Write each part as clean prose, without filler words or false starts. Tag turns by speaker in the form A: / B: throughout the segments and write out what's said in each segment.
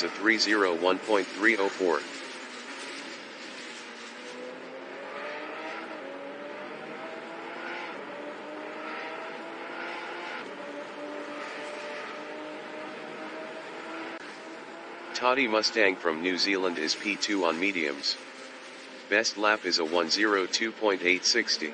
A: a 301.304. Toddy Mustang from New Zealand is P2 on mediums. Best lap is a 102.860.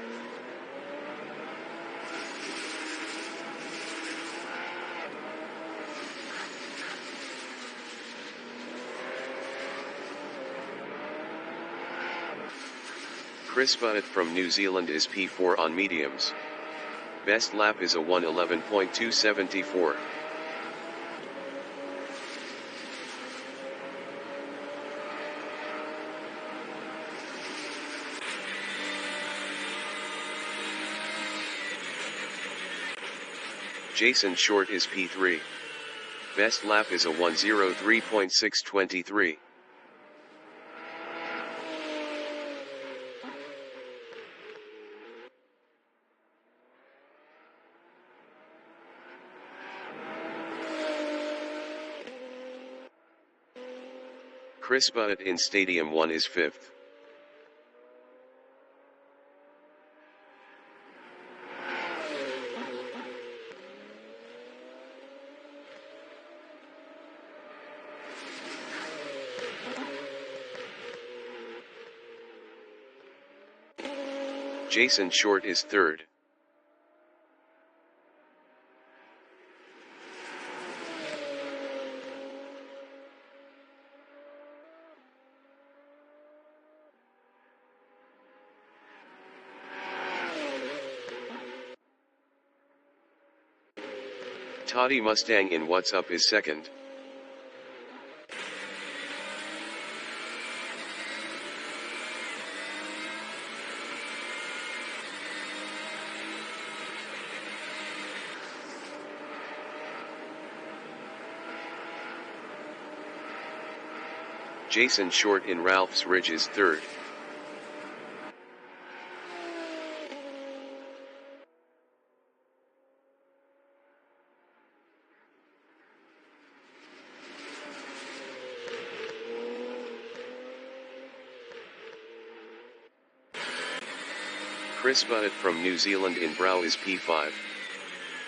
A: Chris Butt from New Zealand is P4 on mediums. Best lap is a 111.274. Jason Short is P3. Best lap is a 103.623. Chris Butt in Stadium 1 is 5th. Jason Short is 3rd. Toddy Mustang in What's Up is 2nd. Jason Short in Ralph's Ridge is 3rd. Chris Butt from New Zealand in Brow is P5.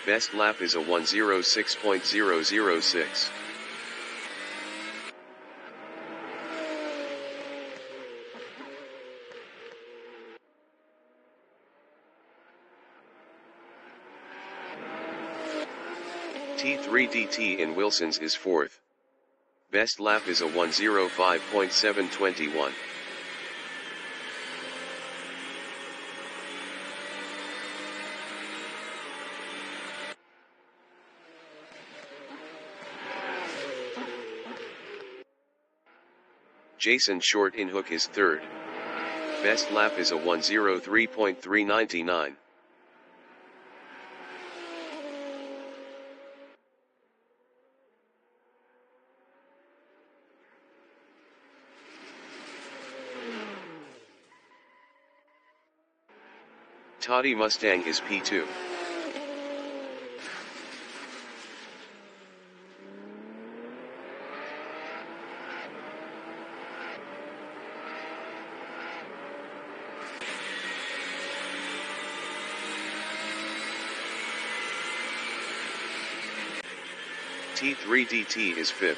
A: Best lap is a 106.006. T3DT in Wilson's is 4th. Best lap is a 105.721. Jason Short in Hook is 3rd. Best lap is a 103.399. Toddy Mustang is P2. T3DT is 5th.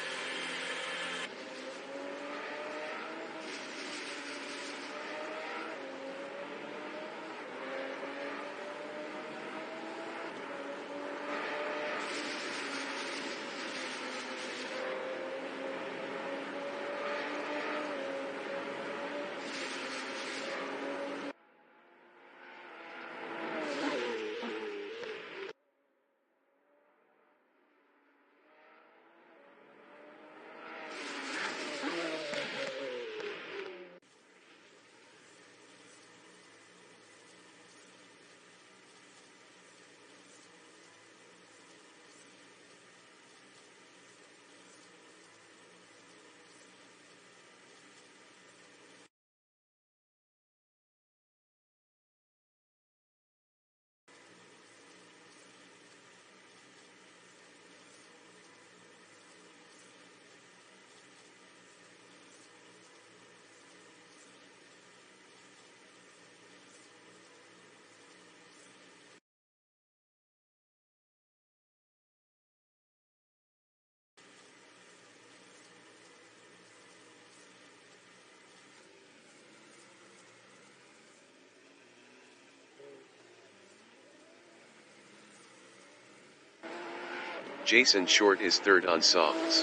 A: Jason Short is third on softs.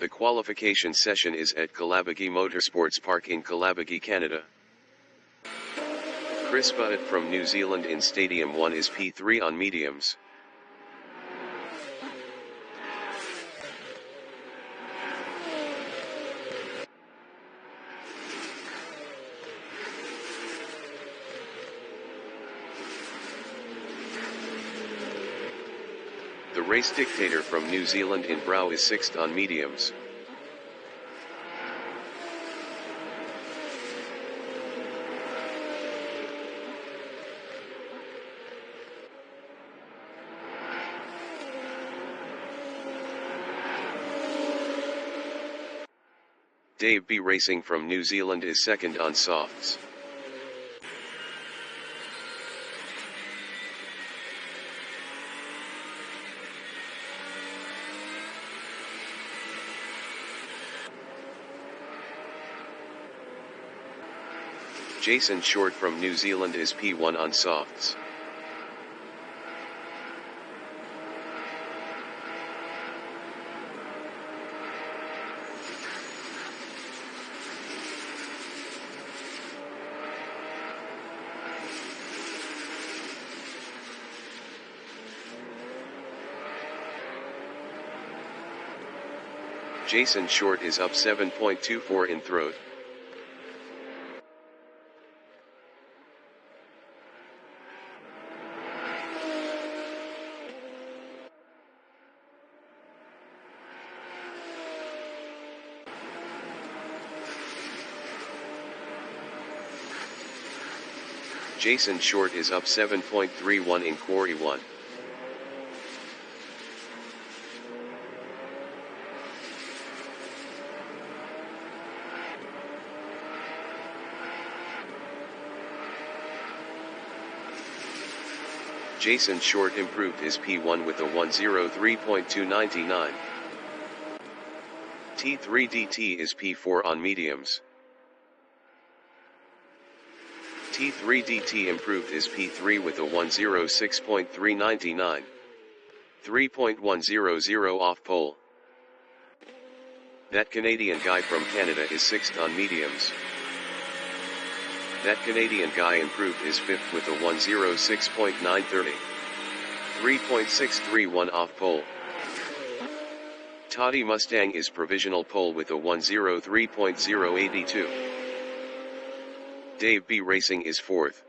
A: The qualification session is at Kalabagi Motorsports Park in Kalabagi, Canada. Chris Buttett from New Zealand in Stadium 1 is P3 on mediums. The race dictator from New Zealand in Brow is 6th on mediums. Dave B. Racing from New Zealand is 2nd on softs. Jason Short from New Zealand is P1 on softs. Jason Short is up 7.24 in throat. Jason Short is up 7.31 in quarry 1. Jason Short improved his P1 with a 103.299. T3DT is P4 on mediums. T3DT improved his P3 with a 106.399. 3.100 off pole. That Canadian guy from Canada is 6th on mediums. That Canadian guy improved his 5th with a 106.930. 3.631 off pole. Toddy Mustang is provisional pole with a 103.082. Dave B. Racing is 4th.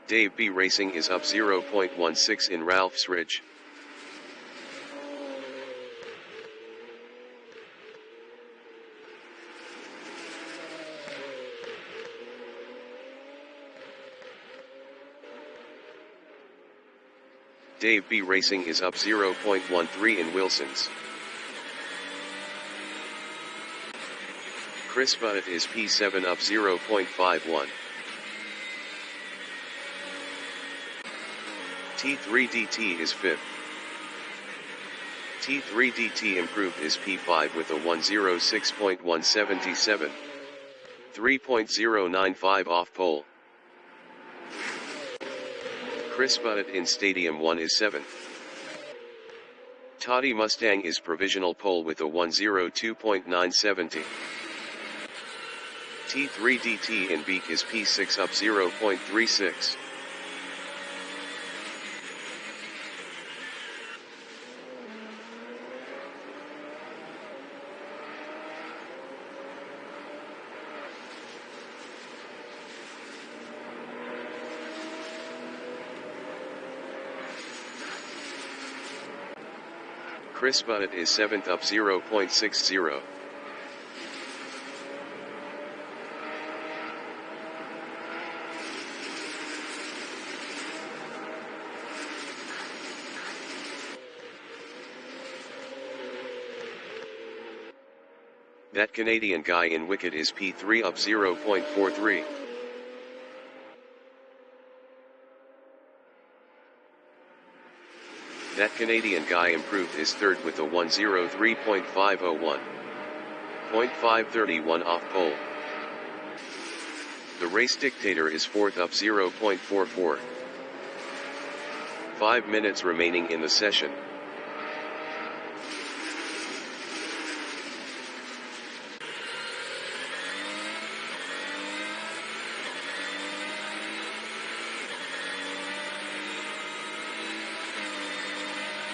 A: Dave B. Racing is up 0.16 in Ralph's Ridge. Dave B. Racing is up 0.13 in Wilson's. Chris Buttett is P7 up 0.51. T3DT is 5th. T3DT improved his P5 with a 106.177. 3.095 off pole. Chris Buttett in Stadium 1 is 7th. Toddy Mustang is provisional pole with a 102.970. T3DT in Beak is P6 up 0.36. Chris Bunnett is 7th up 0.60. That Canadian guy in wicket is P3 up 0.43. That Canadian guy improved is third with a 103.501. 0.531 off pole. The race dictator is fourth up 0.44. 5 minutes remaining in the session.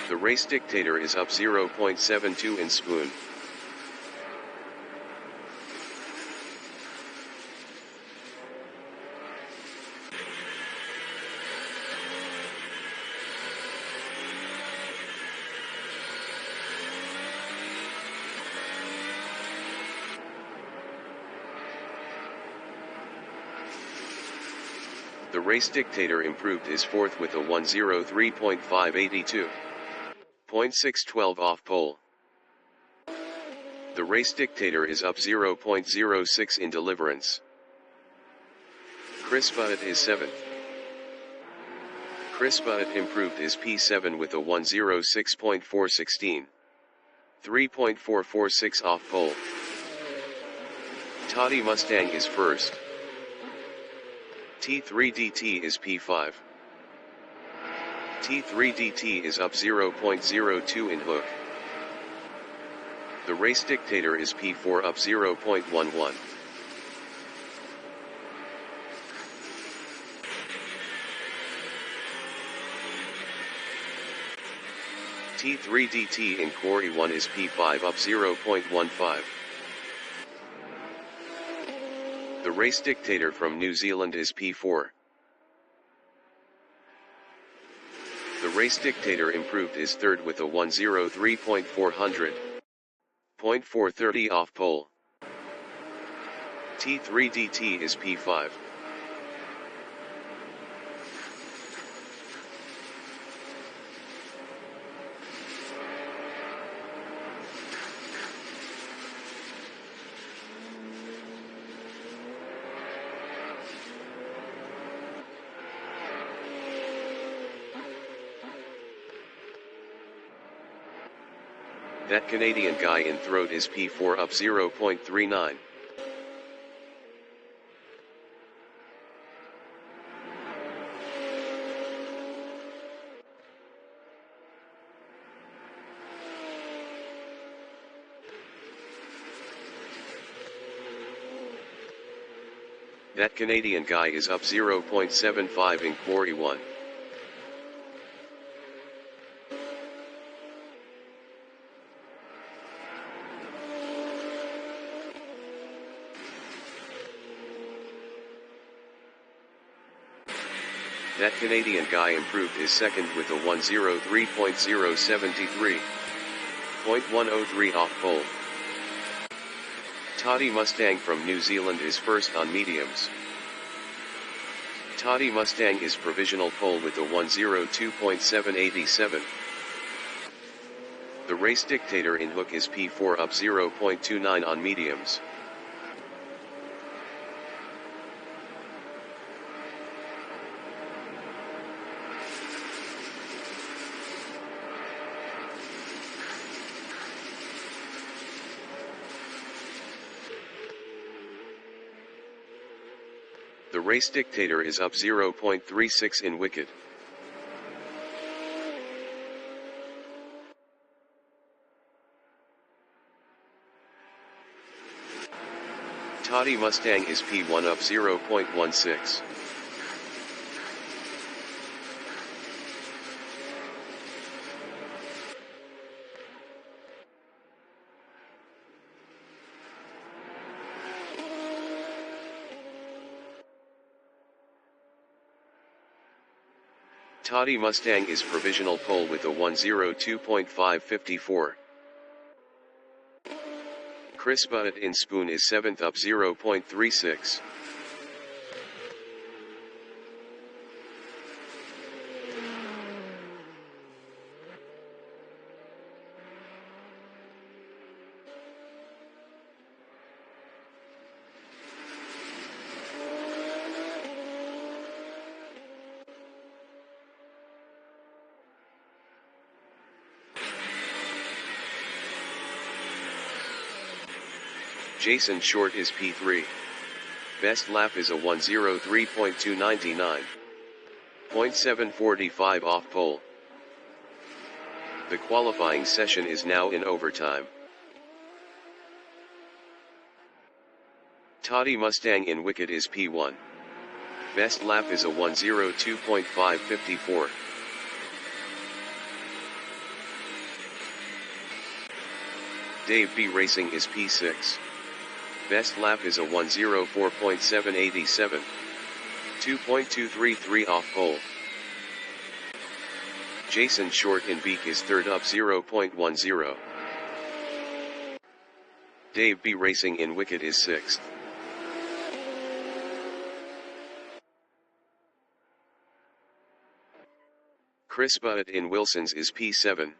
A: The race dictator is up 0.72 in spoon. The race dictator improved is fourth with a 103.582. 0.612 off pole. The race dictator is up 0.06 in deliverance. Chris Bunnett is 7th. Chris Bunnett improved is P7 with a 106.416. 3.446 off pole. Toddy Mustang is first. T3DT is P5. T3DT is up 0.02 in hook. The race dictator is P4 up 0.11. T3DT in Quarry 1 is P5 up 0.15. The race dictator from New Zealand is P4. The race dictator improved is third with a 103.400. 0.430 off pole. T3DT is P5. That Canadian guy in throat is P4 up 0.39. That Canadian guy is up 0.75 in Quarry 1. That Canadian guy improved is second with a 103.073. 0.103 off pole. Toddy Mustang from New Zealand is first on mediums. Toddy Mustang is provisional pole with a 102.787. The race dictator in hook is P4 up 0.29 on mediums. The race dictator is up 0.36 in wicket. Toddy Mustang is P1 up 0.16. Toddy Mustang is provisional pole with a 102.554. Chris Butt in Spoon is 7th up 0.36. Jason Short is P3. Best lap is a 1:03.299. 0.745 off pole. The qualifying session is now in overtime. Toddy Mustang in wicket is P1. Best lap is a 1:02.554. Dave B Racing is P6. Best lap is a 1:04.787. 2.233 off pole. Jason Short in Beak is 3rd up 0.10. Dave B Racing in wicket is 6th. Chris Butt in Wilson's is P7.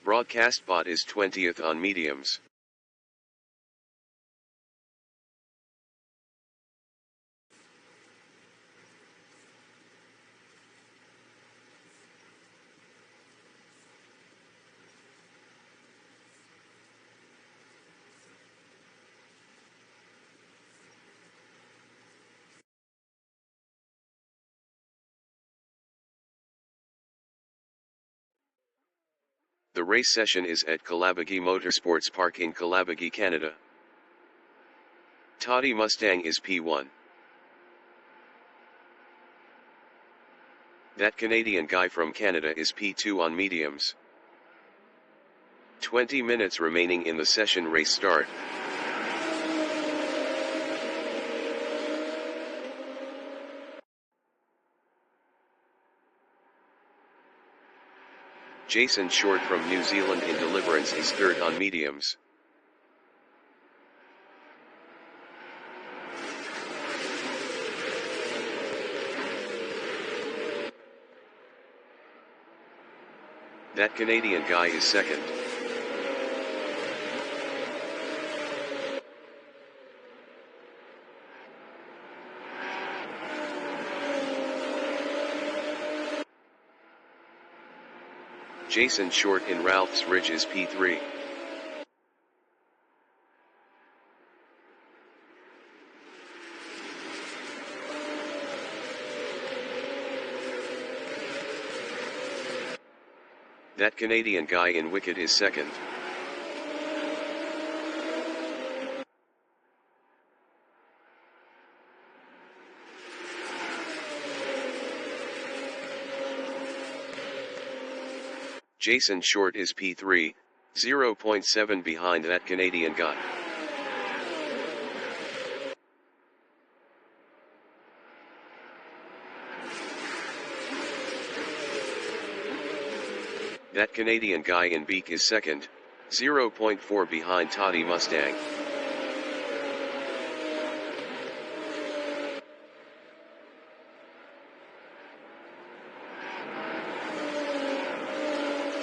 A: Broadcast Bot is 20th on mediums. The race session is at Kalabaghi Motorsports Park in Kalabaghi, Canada. Toddy Mustang is P1. That Canadian guy from Canada is P2 on mediums. 20 minutes remaining in the session. Race start. Jason Short from New Zealand in Deliverance is 3rd on mediums. That Canadian guy is 2nd. Jason Short in Ralph's Ridge is P3. That Canadian guy in wicket is 2nd. Jason Short is P3, 0.7 behind that Canadian guy. That Canadian guy in Beak is 2nd, 0.4 behind Toddy Mustang.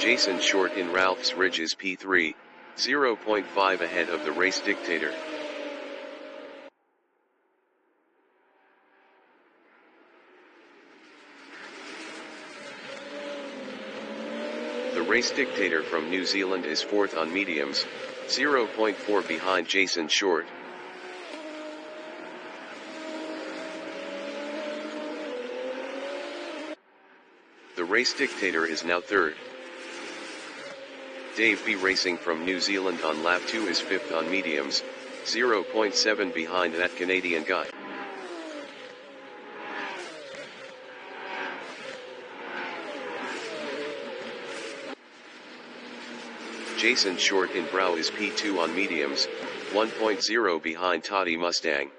A: Jason Short in Ralph's Ridge is P3, 0.5 ahead of the race dictator. The race dictator from New Zealand is 4th on mediums, 0.4 behind Jason Short. The race dictator is now 3rd. Dave B Racing from New Zealand on lap 2 is 5th on mediums, 0.7 behind that Canadian guy. Jason Short in Brow is P2 on mediums, 1.0 behind Toddy Mustang.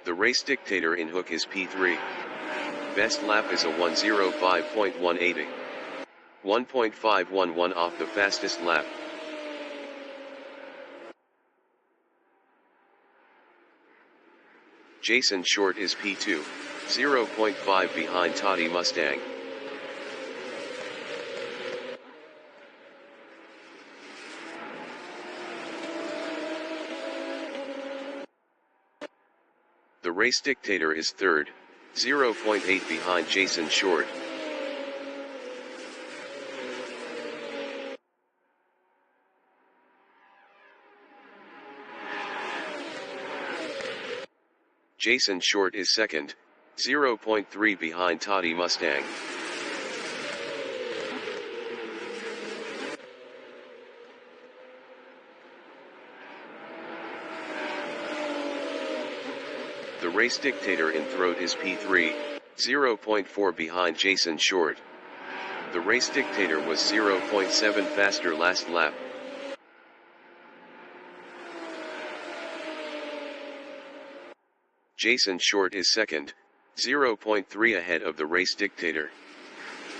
A: The Race Dictator in Hook is P3. Best lap is a 1:05.180. 1.511 off the fastest lap. Jason Short is P2, 0.5 behind Toddy Mustang. The Race Dictator is third, 0.8 behind Jason Short. Jason Short is second, 0.3 behind Toddy Mustang. The Race Dictator in throat is P3, 0.4 behind Jason Short. The Race Dictator was 0.7 faster last lap. Jason Short is second, 0.3 ahead of the Race Dictator.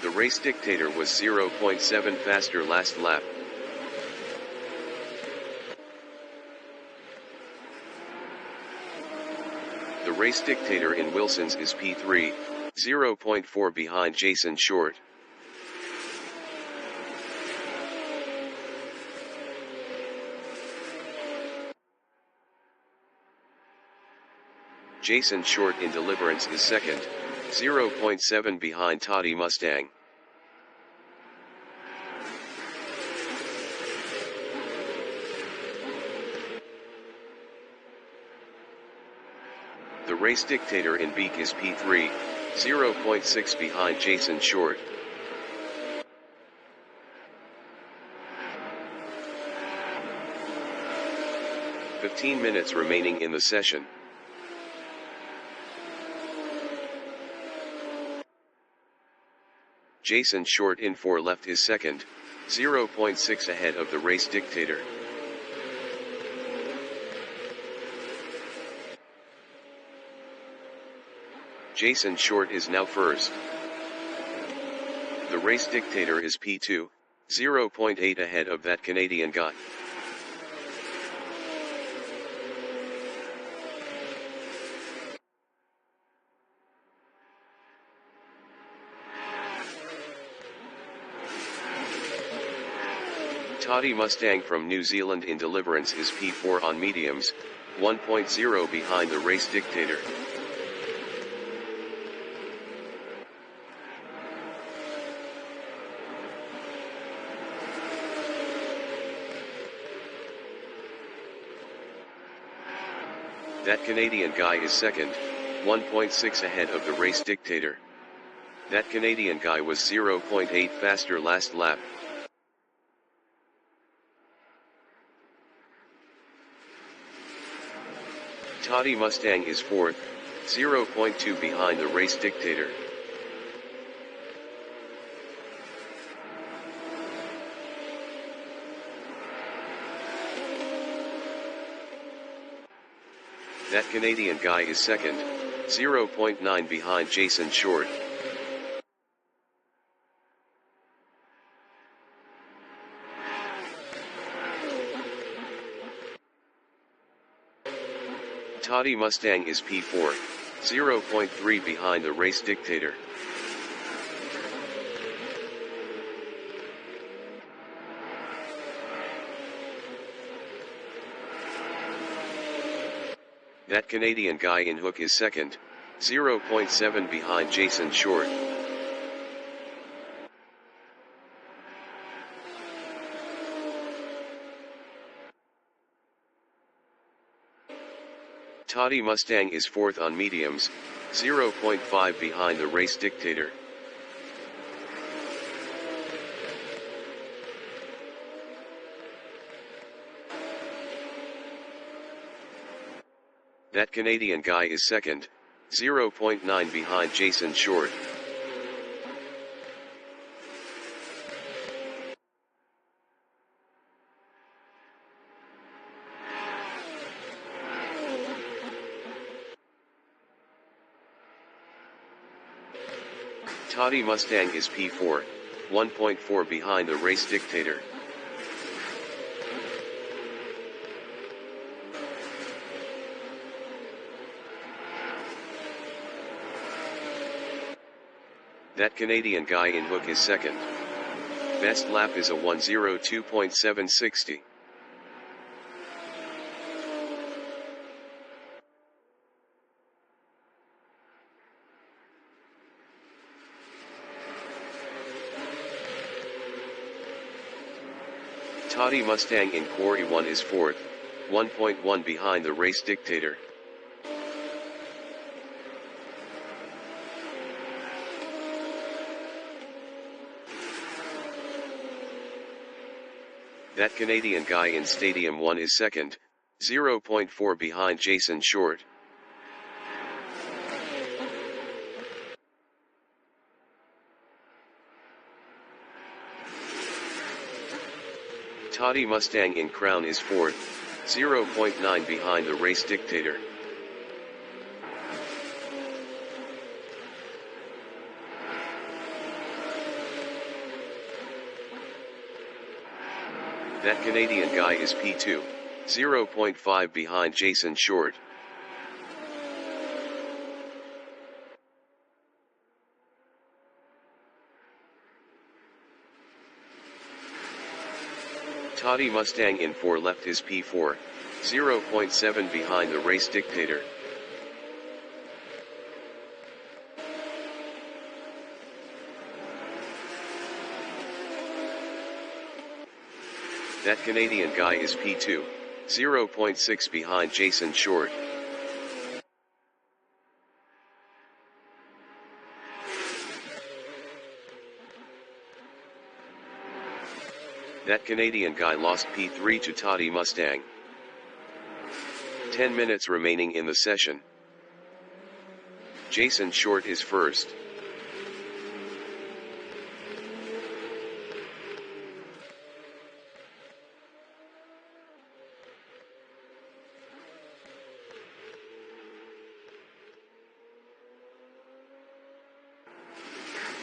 A: The Race Dictator was 0.7 faster last lap. The Race Dictator in Wilson's is P3, 0.4 behind Jason Short. Jason Short in Deliverance is second, 0.7 behind Toddy Mustang. The Race Dictator in Beak is P3, 0.6 behind Jason Short. "15 minutes remaining in the session. Jason Short in 4 left is second, 0.6 ahead of the Race Dictator. Jason Short is now first. The Race Dictator is P2, 0.8 ahead of that Canadian guy. Toddy Mustang from New Zealand in Deliverance is P4 on mediums, 1.0 behind the Race Dictator. That Canadian guy is second, 1.6 ahead of the Race Dictator. That Canadian guy was 0.8 faster last lap. Toddy Mustang is fourth, 0.2 behind the Race Dictator. That Canadian guy is second, 0.9 behind Jason Short. Toddy Mustang is P4, 0.3 behind the Race Dictator. That Canadian guy in Hook is second, 0.7 behind Jason Short. Toddy Mustang is fourth on mediums, 0.5 behind the Race Dictator. That Canadian guy is second, 0.9 behind Jason Short. Toddy Mustang is P4, 1.4 behind the race dictator. That Canadian guy in hook is second. Best lap is a 1:02.760. Toddy Mustang in Quarry 1 is fourth, 1.1 behind the race dictator. That Canadian guy in Stadium 1 is second, 0.4 behind Jason Short. Toddy Mustang in Crown is fourth, 0.9 behind the race dictator. That Canadian guy is P2, 0.5 behind Jason Short. Toddy Mustang in 4 left is P4, 0.7 behind the race dictator. That Canadian guy is P2, 0.6 behind Jason Short. That Canadian guy lost P3 to Toddy Mustang. 10 minutes remaining in the session. Jason Short is first.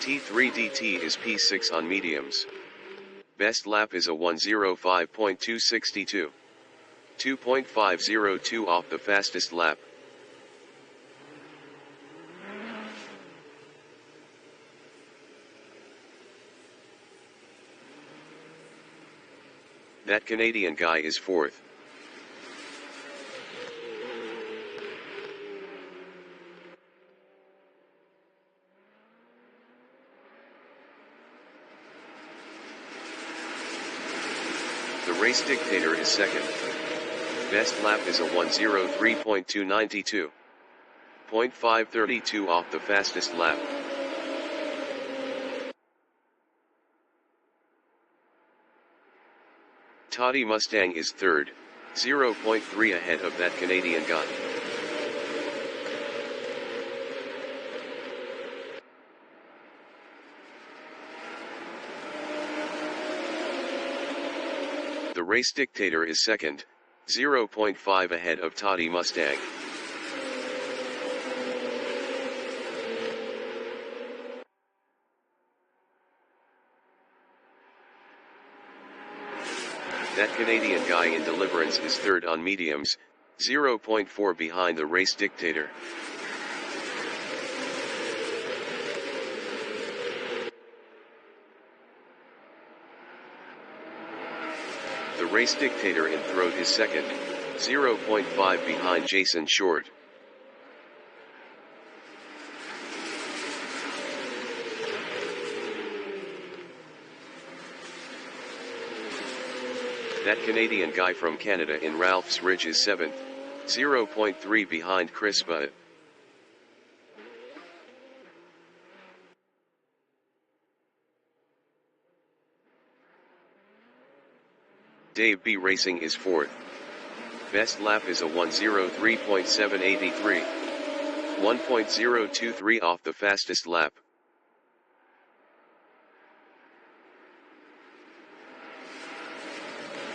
A: T3DT is P6 on mediums. Best lap is a 1:05.262. 2.502 off the fastest lap. That Canadian guy is fourth. The race dictator is second. Best lap is a 1:03.292. 0.532 off the fastest lap. Toddy Mustang is third, 0.3 ahead of that Canadian guy. The race dictator is second, 0.5 ahead of Toddy Mustang. That Canadian guy in Deliverance is third on mediums, 0.4 behind the race dictator. The race dictator in Throat is second, 0.5 behind Jason Short. That Canadian guy from Canada in Ralph's Ridge is 7th, 0.3 behind Chris Butt. Dave B Racing is 4th. Best lap is a 1:03.783. 1.023 off the fastest lap.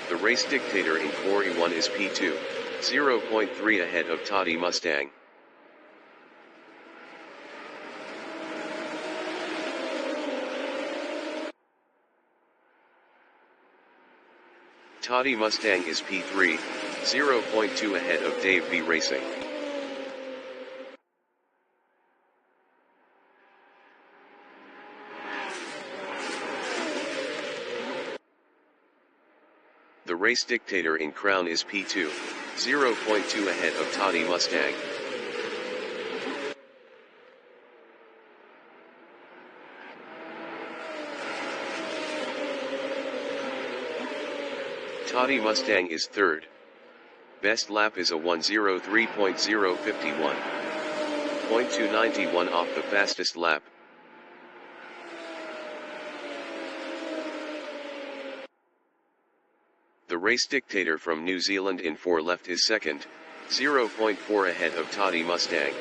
A: The race dictator in Quarry 1 is P2, 0.3 ahead of Toddy Mustang. Toddy Mustang is P3, 0.2 ahead of Dave B Racing. The race dictator in Crown is P2, 0.2 ahead of Toddy Mustang. Toddy Mustang is third. Best lap is a 1:03.051. 0.291 off the fastest lap. The race dictator from New Zealand in 4 left is second, 0.4 ahead of Toddy Mustang.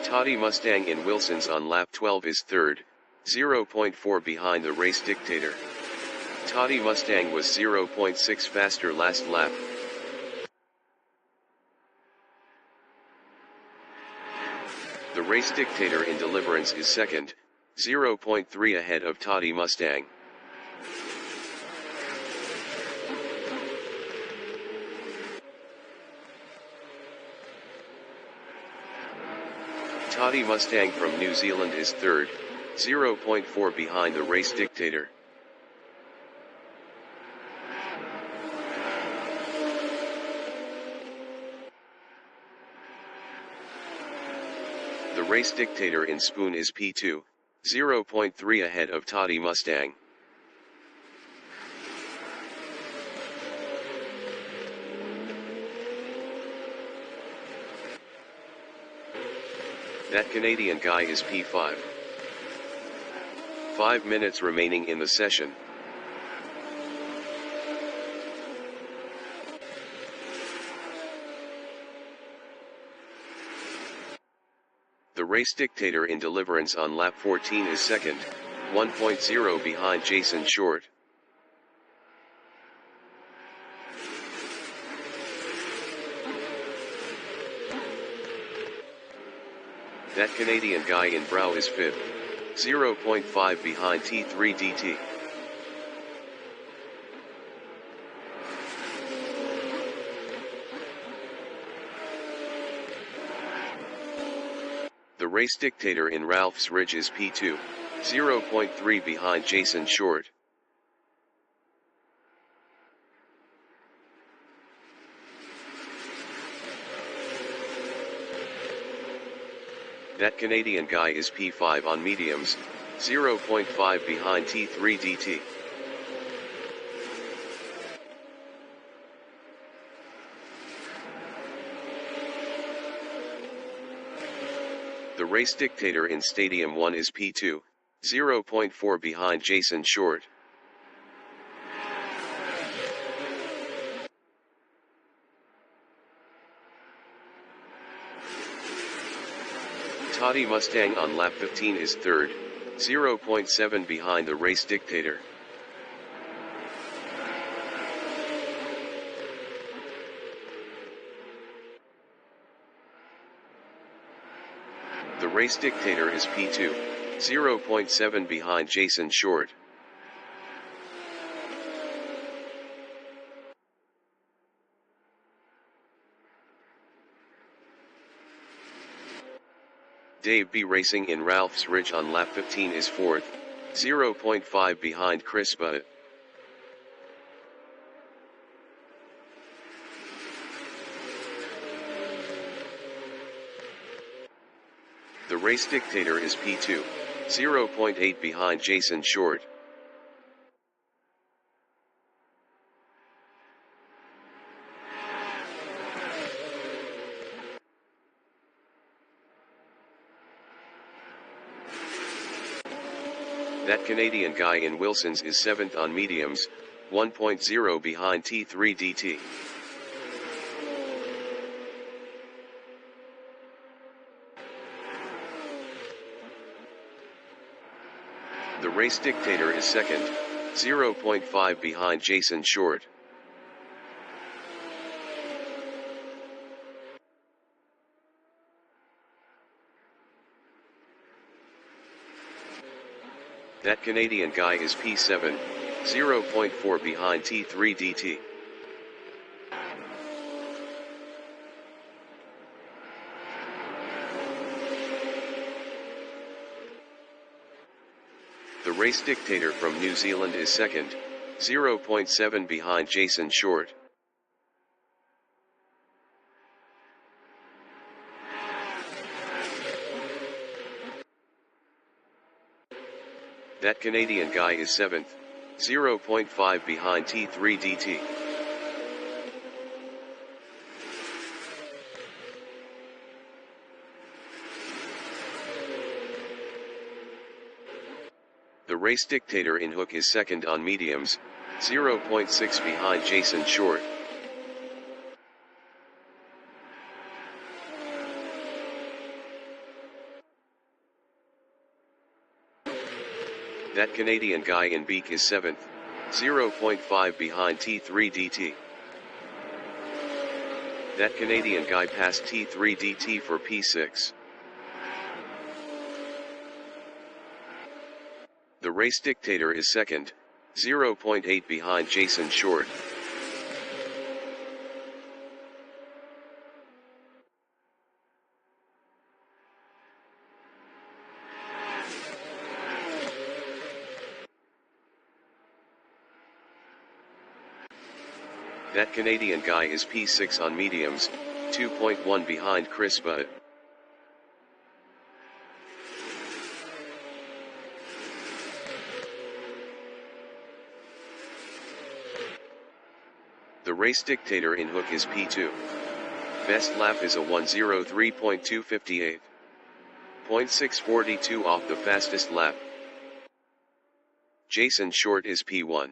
A: Toddy Mustang in Wilson's on lap 12 is third, 0.4 behind the race dictator. Toddy Mustang was 0.6 faster last lap. The race dictator in Deliverance is second, 0.3 ahead of Toddy Mustang. Toddy Mustang from New Zealand is third, 0.4 behind the race dictator. The race dictator in Spoon is P2, 0.3 ahead of Toddy Mustang. That Canadian guy is P5. 5 minutes remaining in the session. The race dictator in Deliverance on lap 14 is second, 1.0 behind Jason Short. That Canadian guy in Brow is fifth, 0.5 behind T3DT. The race dictator in Ralph's Ridge is P2, 0.3 behind Jason Short. That Canadian guy is P5 on mediums, 0.5 behind T3DT. The race dictator in Stadium 1 is P2, 0.4 behind Jason Short. Toddy Mustang on lap 15 is third, 0.7 behind the race dictator. The race dictator is P2, 0.7 behind Jason Short. Dave B Racing in Ralph's Ridge on lap 15 is fourth, 0.5 behind Chris Butt. The race dictator is P2, 0.8 behind Jason Short. That Canadian guy in Wilson's is 7th on mediums, 1.0 behind T3DT. The race dictator is 2nd, 0.5 behind Jason Short. That Canadian guy is P7, 0.4 behind T3DT. The race dictator from New Zealand is 2nd, 0.7 behind Jason Short. That Canadian guy is 7th, 0.5 behind T3DT. The race dictator in Hook is 2nd on mediums, 0.6 behind Jason Short. That Canadian guy in Beak is 7th, 0.5 behind T3DT. That Canadian guy passed T3DT for P6. The race dictator is 2nd, 0.8 behind Jason Short. That Canadian guy is P6 on mediums, 2.1 behind Chris Budd. The race dictator in Hook is P2. Best lap is a 1:03.258. 0.642 off the fastest lap. Jason Short is P1.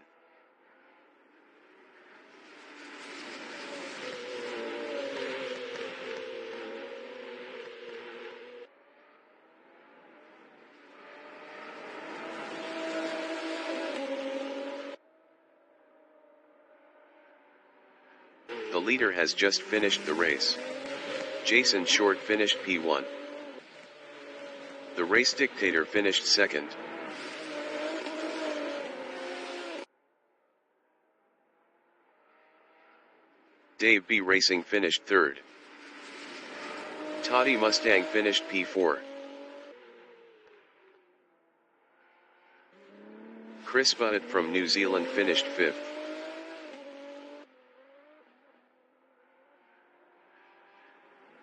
A: The leader has just finished the race. Jason Short finished P1. The race dictator finished 2nd. Dave B Racing finished 3rd. Toddy Mustang finished P4. Chris Budd from New Zealand finished 5th.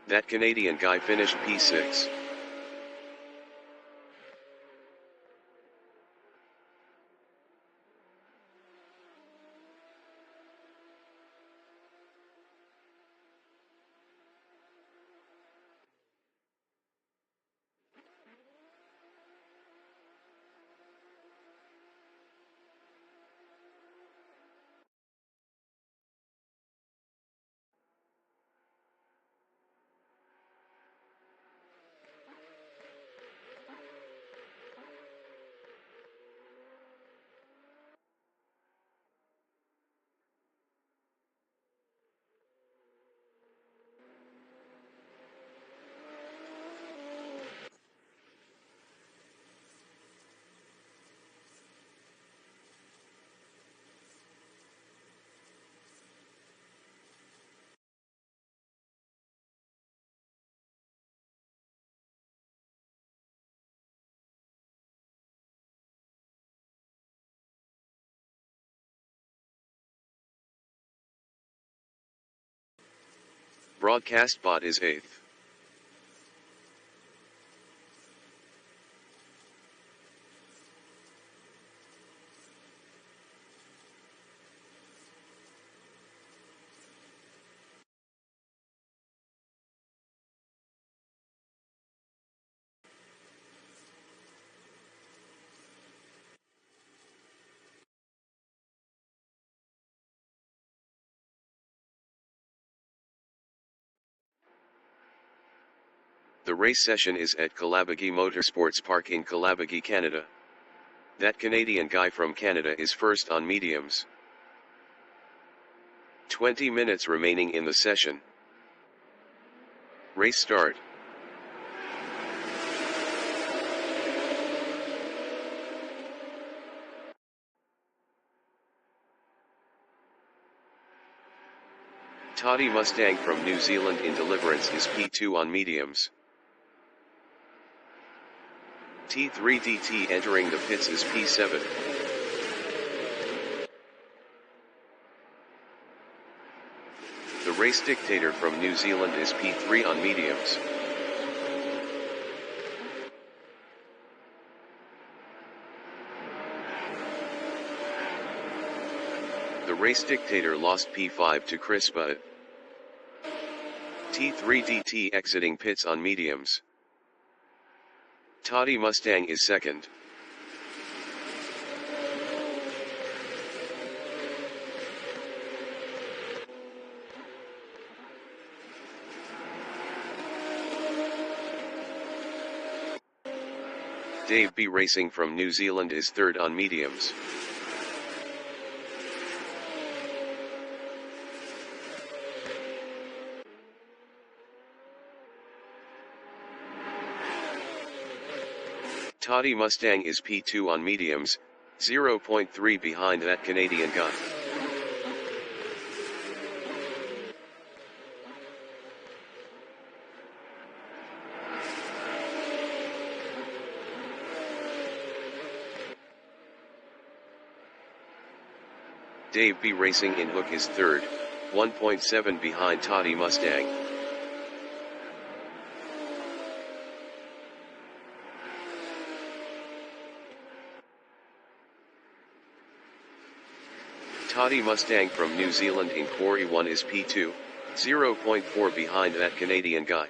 A: That Canadian guy finished P6. Broadcast bot is 8th. The race session is at Kalabaghi Motorsports Park in Kalabaghi, Canada. That Canadian guy from Canada is first on mediums. 20 minutes remaining in the session. Race start. Toddy Mustang from New Zealand in Deliverance is P2 on mediums. T3DT entering the pits is P7. The Race Dictator from New Zealand is P3 on mediums. The Race Dictator lost P5 to Chris Butt. T3DT exiting pits on mediums. Toddy Mustang is second. Dave B Racing from New Zealand is third on mediums. Toddy Mustang is P2 on mediums, 0.3 behind that Canadian guy. Dave B Racing in hook is third, 1.7 behind Toddy Mustang. Toddy Mustang from New Zealand in Quarry 1 is P2, 0.4 behind that Canadian guy.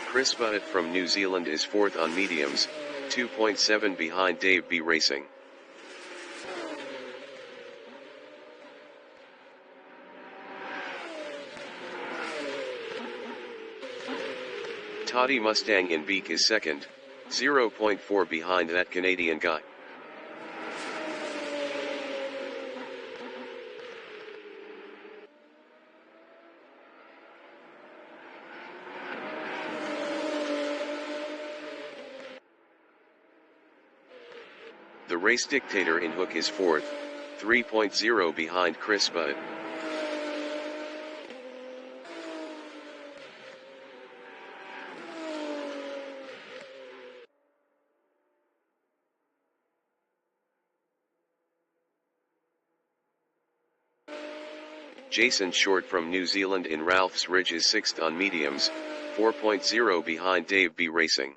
A: Chris Butt from New Zealand is fourth on mediums, 2.7 behind Dave B Racing. Toddy Mustang in Beak is second, 0.4 behind that Canadian guy. The Race Dictator in hook is fourth, 3.0 behind Chris Butt. Jason Short from New Zealand in Ralph's Ridge is sixth on mediums, 4.0 behind Dave B Racing.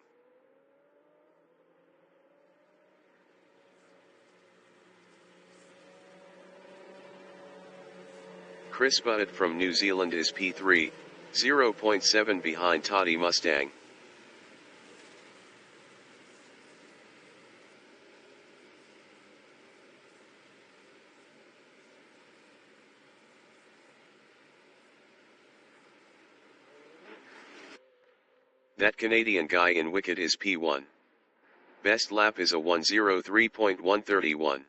A: Chris Butt from New Zealand is P3, 0.7 behind Toddy Mustang. That Canadian guy in Wicked is P1. Best lap is a 1:03.131.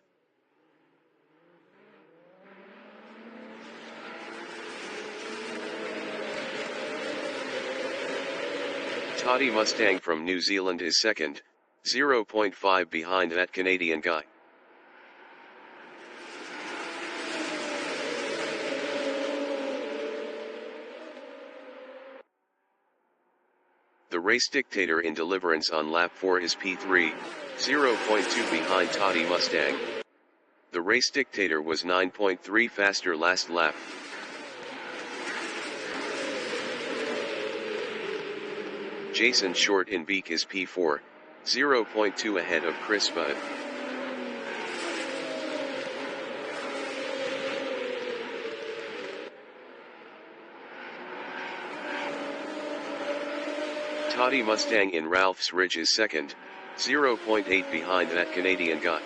A: Toddy Mustang from New Zealand is second, 0.5 behind that Canadian guy. The Race Dictator in Deliverance on lap 4 is P3, 0.2 behind Toddy Mustang. The Race Dictator was 9.3 faster last lap. Jason Short in Beak is P4, 0.2 ahead of Chris Butt. Toddy Mustang in Ralph's Ridge is second, 0.8 behind that Canadian guy.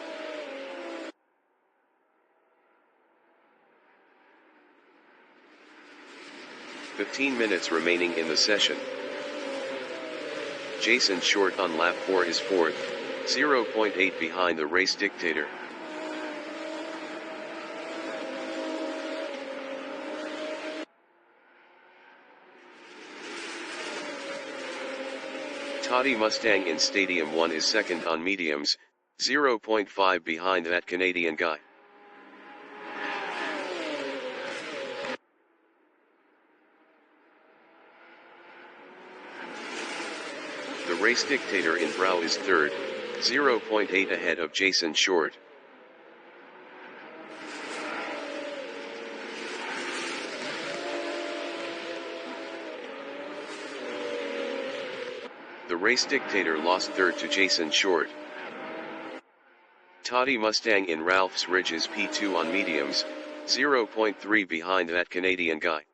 A: "15 minutes remaining in the session. Jason Short on lap 4 is fourth, 0.8 behind the race dictator. Toddy Mustang in Stadium 1 is second on mediums, 0.5 behind that Canadian guy. The race dictator in Brow is third, 0.8 ahead of Jason Short. The race dictator lost third to Jason Short. Toddy Mustang in Ralph's Ridge is P2 on mediums, 0.3 behind that Canadian guy.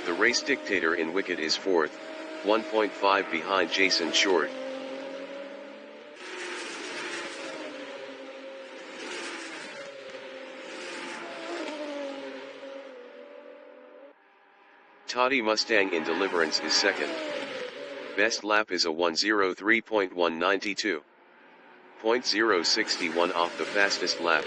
A: The race dictator in Wicked is fourth, 1.5 behind Jason Short. Toddy Mustang in Deliverance is second. Best lap is a 1:03.192. 0.061 off the fastest lap.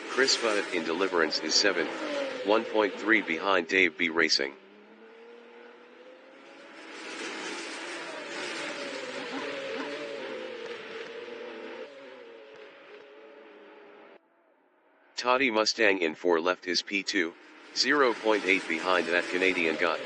A: Chris Butt in Deliverance is seventh, 1.3 behind Dave B Racing. Toddy Mustang in 4 left is P2, 0.8 behind that Canadian guy.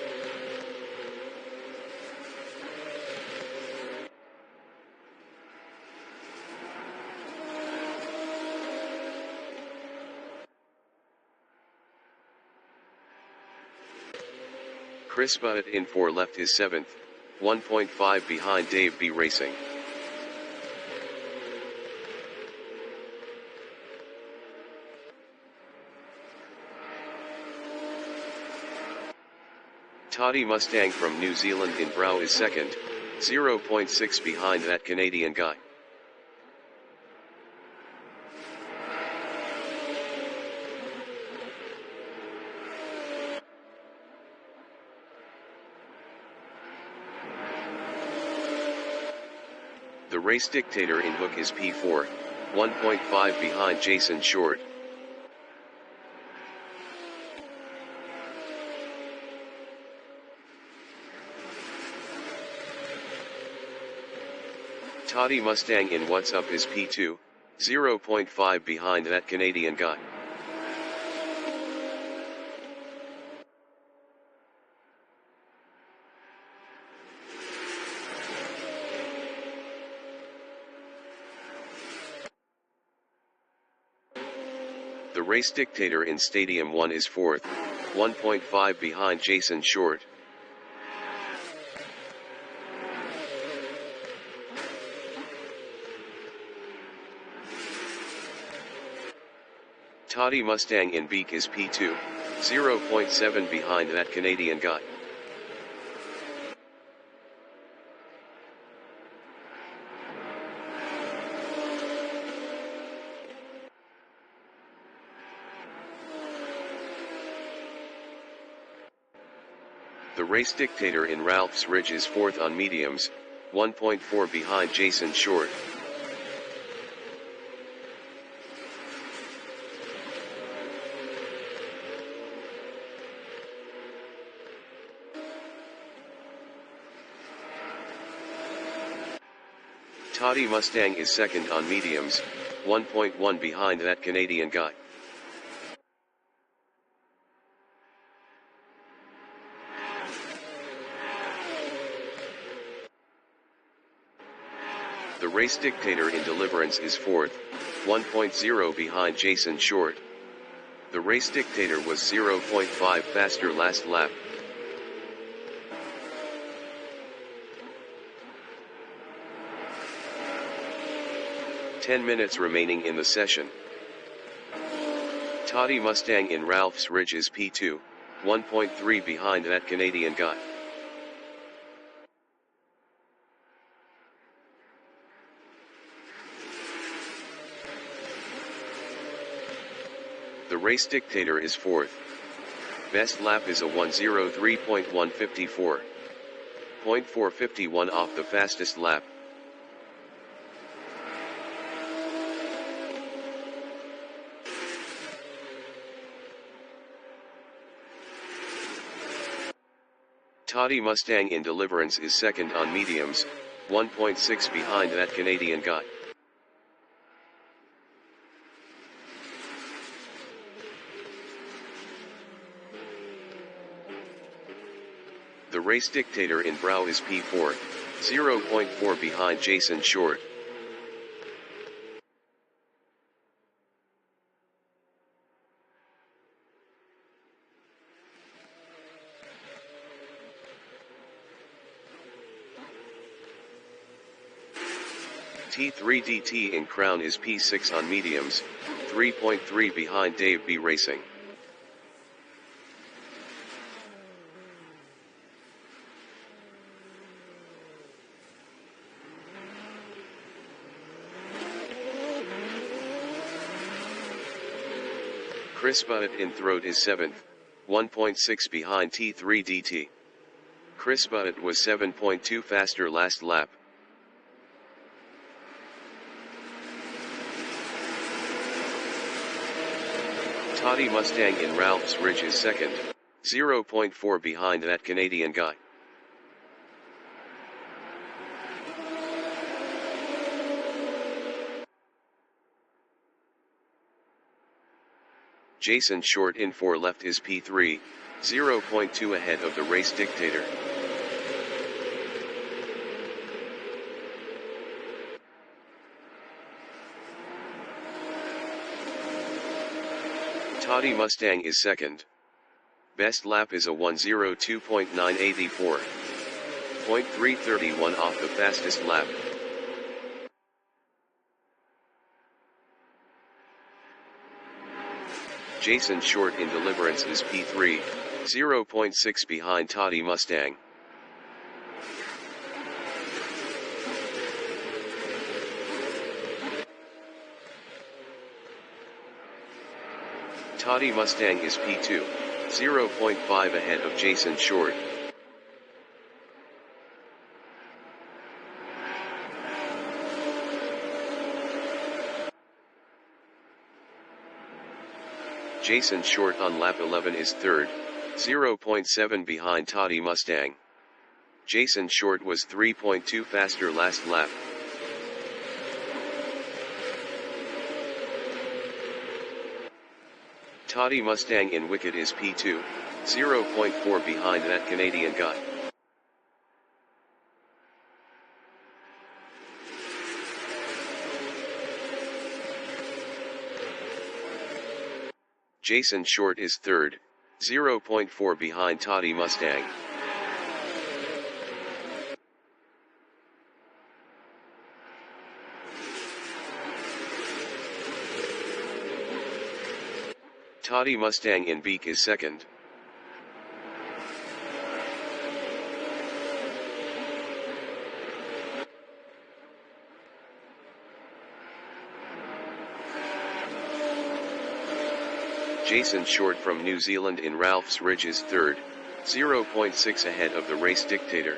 A: Chris Butt in 4 left is 7th, 1.5 behind Dave B Racing. Toddy Mustang from New Zealand in Brow is second, 0.6 behind that Canadian guy. The race dictator in Hook is P4, 1.5 behind Jason Short. Toddy Mustang in What's Up is P2, 0.5 behind that Canadian guy. The race dictator in Stadium 1 is 4th, 1.5 behind Jason Short. Toddy Mustang in Beak is P2, 0.7 behind that Canadian guy. The race dictator in Ralph's Ridge is 4th on mediums, 1.4 behind Jason Short. Toddy Mustang is 2nd on mediums, 1.1 behind that Canadian guy. The race dictator in Deliverance is 4th, 1.0 behind Jason Short. The race dictator was 0.5 faster last lap. Ten minutes remaining in the session. Toddy Mustang in Ralph's Ridge is P2, 1.3 behind that Canadian guy. The race dictator is 4th. Best lap is a 1:03.154. 0.451 off the fastest lap. Toddy Mustang in Deliverance is 2nd on mediums, 1.6 behind that Canadian guy. The race dictator in Brow is P4, 0.4 behind Jason Short. T3DT in Crown is P6 on mediums, 3.3 behind Dave B Racing. Chris Butt in Throat is 7th, 1.6 behind T3DT. Chris Butt was 7.2 faster last lap. Toddy Mustang in Ralph's Ridge is 2nd, 0.4 behind that Canadian guy. Jason Short in 4 left is P3, 0.2 ahead of the race dictator. Toddy Mustang is 2nd. Best lap is a 1:02.984. 0.331 off the fastest lap. Jason Short in Deliverance is P3, 0.6 behind Toddy Mustang. Toddy Mustang is P2, 0.5 ahead of Jason Short. Jason Short on lap 11 is 3rd, 0.7 behind Toddy Mustang. Jason Short was 3.2 faster last lap. Toddy Mustang in Wicked is P2, 0.4 behind that Canadian guy. Jason Short is 3rd, 0.4 behind Toddy Mustang. Toddy Mustang in Beak is 2nd. Jason Short from New Zealand in Ralph's Ridge is 3rd, 0.6 ahead of the race dictator.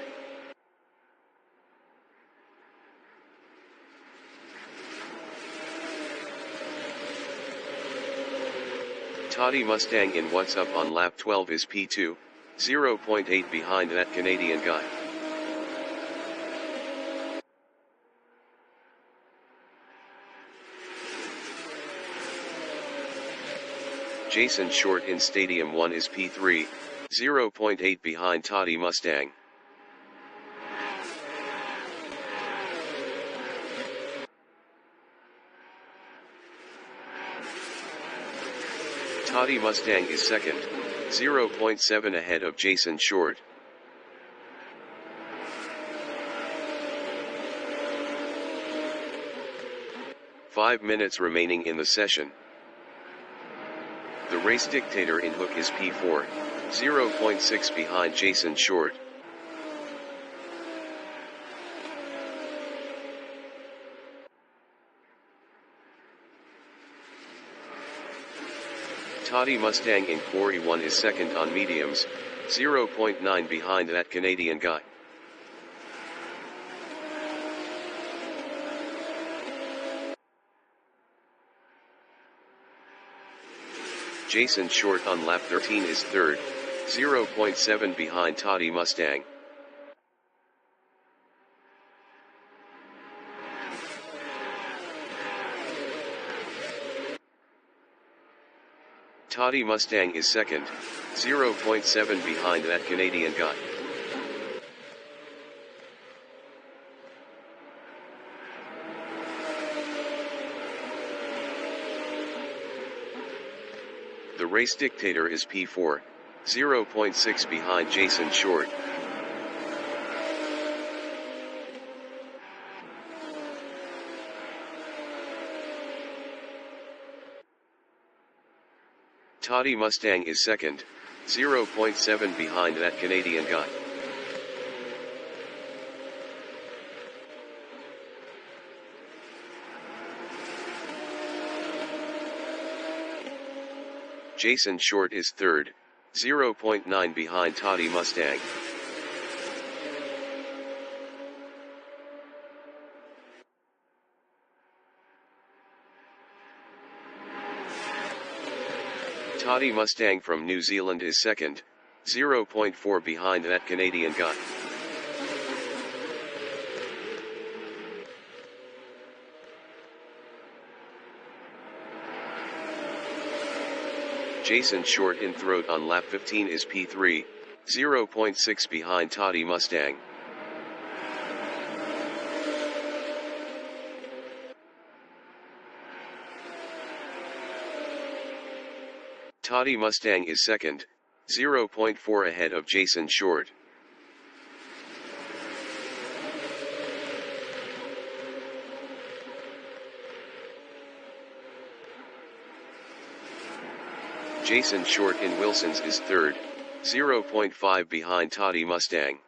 A: Toddy Mustang in What's Up on lap 12 is P2, 0.8 behind that Canadian guy. Jason Short in Stadium 1 is P3, 0.8 behind Toddy Mustang. Toddy Mustang is second, 0.7 ahead of Jason Short. Five minutes remaining in the session. The race dictator in hook is P4, 0.6 behind Jason Short. Toddy Mustang in Quarry 1 is second on mediums, 0.9 behind that Canadian guy. Jason Short on lap 13 is third, 0.7 behind Toddy Mustang. Toddy Mustang is second, 0.7 behind that Canadian guy. The race dictator is P4, 0.6 behind Jason Short. Toddy Mustang is second, 0.7 behind that Canadian guy. Jason Short is third, 0.9 behind Toddy Mustang. Toddy Mustang from New Zealand is second, 0.4 behind that Canadian guy. Jason Short in throat on lap 15 is P3, 0.6 behind Toddy Mustang. Toddy Mustang is second, 0.4 ahead of Jason Short. Jason Short in Wilson's is third, 0.5 behind Toddy Mustang.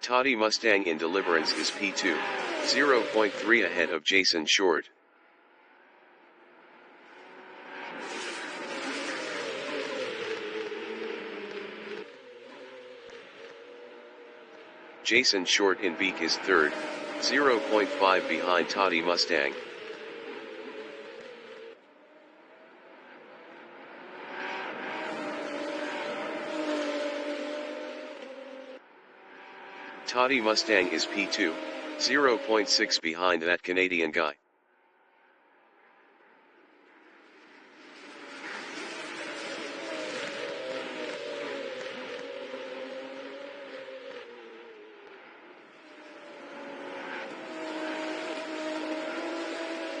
A: Toddy Mustang in Deliverance is P2, 0.3 ahead of Jason Short. Jason Short in Beak is third, 0.5 behind Toddy Mustang. Toddy Mustang is P2, 0.6 behind that Canadian guy.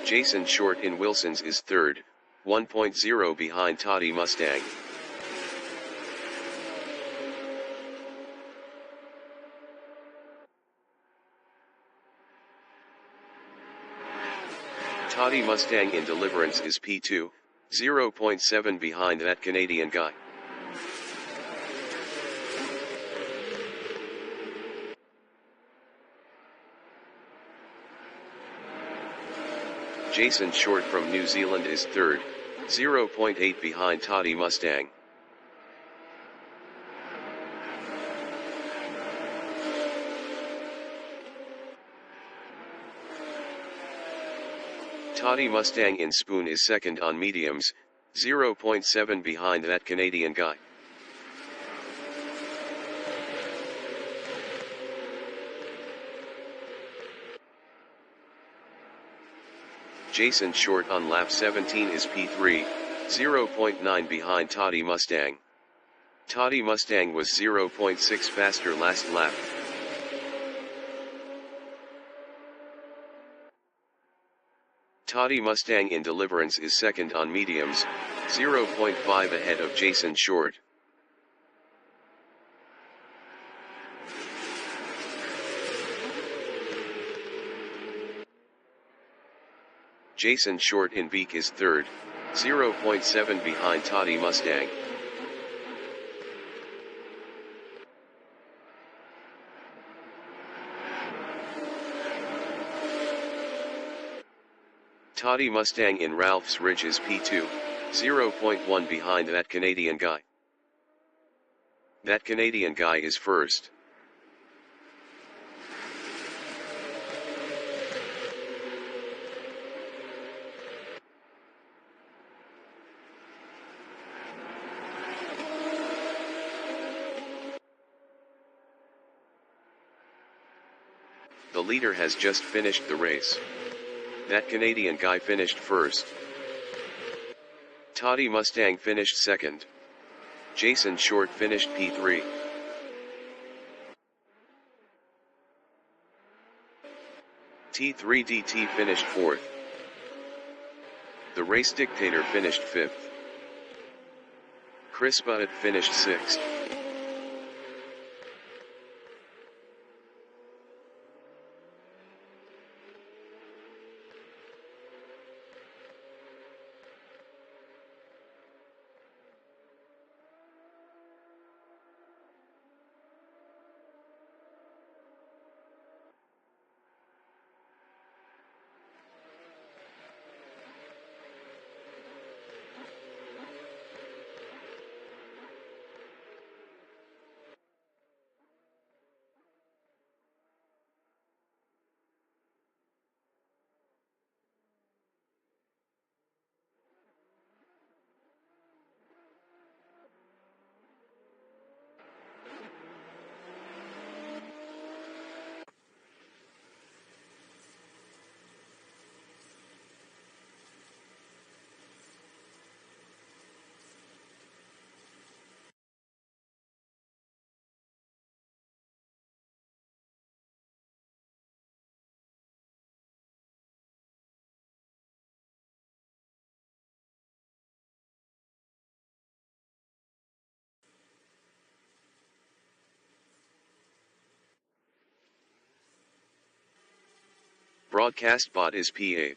A: Jason Short in Wilson's is third, 1.0 behind Toddy Mustang. Toddy Mustang in Deliverance is P2, 0.7 behind that Canadian guy. Jason Short from New Zealand is third, 0.8 behind Toddy Mustang. Toddy Mustang in Spoon is second on mediums, 0.7 behind that Canadian guy. Jason Short on lap 17 is P3, 0.9 behind Toddy Mustang. Toddy Mustang was 0.6 faster last lap. Toddy Mustang in Deliverance is second on mediums, 0.5 ahead of Jason Short. Jason Short in Beak is third, 0.7 behind Toddy Mustang. Toddy Mustang in Ralph's Ridge is P2, 0.1 behind that Canadian guy. That Canadian guy is first. The leader has just finished the race. That Canadian guy finished first. Toddy Mustang finished second. Jason Short finished P3. T3DT finished fourth. The Race Dictator finished fifth. Chris Butt finished sixth. Broadcast bot is P8.